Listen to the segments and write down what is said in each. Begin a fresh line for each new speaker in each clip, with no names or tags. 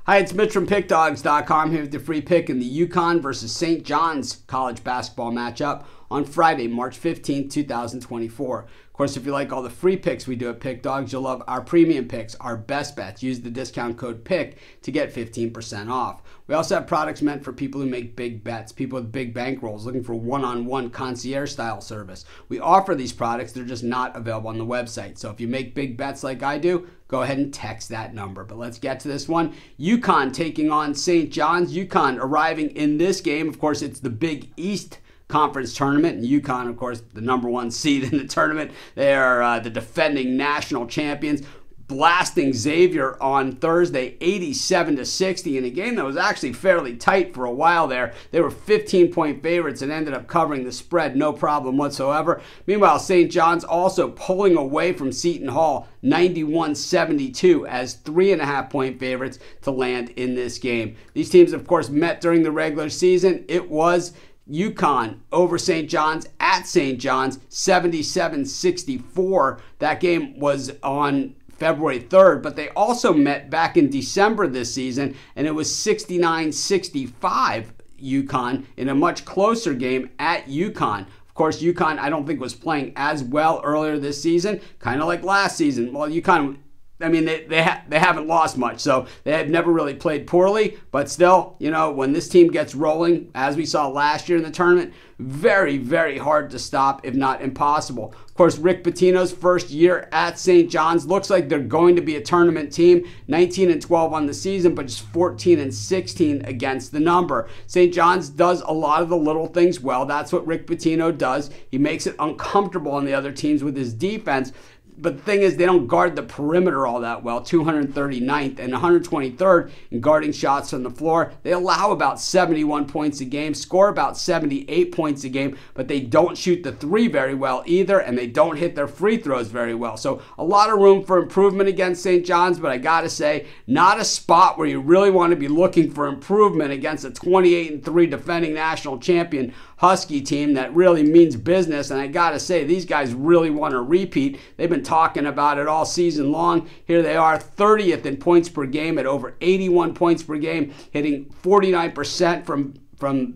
Hi, it's Mitch from Pickdawgz.com here with the free pick in the UConn versus St. John's college basketball matchup on Friday, March 15, 2024. Of course, if you like all the free picks we do at Pick Dawgz, you'll love our premium picks, our best bets. Use the discount code PICK to get 15% off. We also have products meant for people who make big bets, people with big bankrolls looking for one-on-one concierge-style service. We offer these products, they're just not available on the website. So if you make big bets like I do, go ahead and text that number. But let's get to this one. UConn taking on St. John's. UConn arriving in this game. Of course, it's the Big East Conference tournament, and UConn, of course, the #1 seed in the tournament. They are the defending national champions, blasting Xavier on Thursday 87-60 in a game that was actually fairly tight for a while there. They were 15-point favorites and ended up covering the spread, no problem whatsoever. Meanwhile, St. John's also pulling away from Seton Hall 91-72 as 3.5-point favorites to land in this game. These teams, of course, met during the regular season. It was UConn over St. John's at St. John's, 77-64. That game was on February 3rd, but they also met back in December this season, and it was 69-65 UConn in a much closer game at UConn. Of course, UConn, I don't think, was playing as well earlier this season, kind of like last season. Well, UConn, I mean, they haven't lost much, so they have never really played poorly. But still, you know, when this team gets rolling, as we saw last year in the tournament, very, very hard to stop, if not impossible. Of course, Rick Pitino's first year at St. John's looks like they're going to be a tournament team. 19-12 on the season, but just 14-16 against the number. St. John's does a lot of the little things well. That's what Rick Pitino does. He makes it uncomfortable on the other teams with his defense. But the thing is, they don't guard the perimeter all that well. 239th and 123rd in guarding shots from the floor. They allow about 71 points a game, score about 78 points a game, but they don't shoot the three very well either, and they don't hit their free throws very well. So a lot of room for improvement against St. John's, but I got to say, not a spot where you really want to be looking for improvement against a 28-3 defending national champion Husky team that really means business. And I got to say, these guys really want to repeat. They've been talking about it all season long. Here they are, 30th in points per game at over 81 points per game, hitting 49% from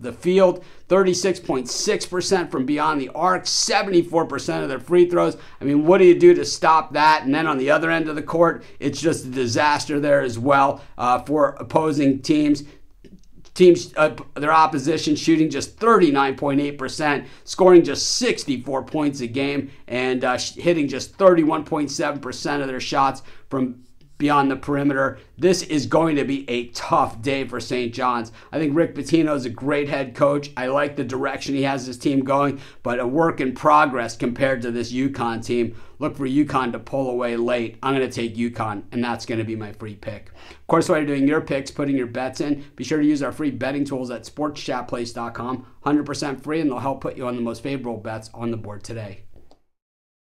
the field, 36.6% from beyond the arc, 74% of their free throws. I mean, what do you do to stop that? And then on the other end of the court, it's just a disaster there as well for opposing teams. Their opposition shooting just 39.8%, scoring just 64 points a game, and hitting just 31.7% of their shots from beyond the perimeter. This is going to be a tough day for St. John's. I think Rick Pitino is a great head coach. I like the direction he has his team going, but a work in progress compared to this UConn team. Look for UConn to pull away late. I'm going to take UConn, and that's going to be my free pick. Of course, while you're doing your picks, putting your bets in, be sure to use our free betting tools at sportschatplace.com. 100% free, and they'll help put you on the most favorable bets on the board today.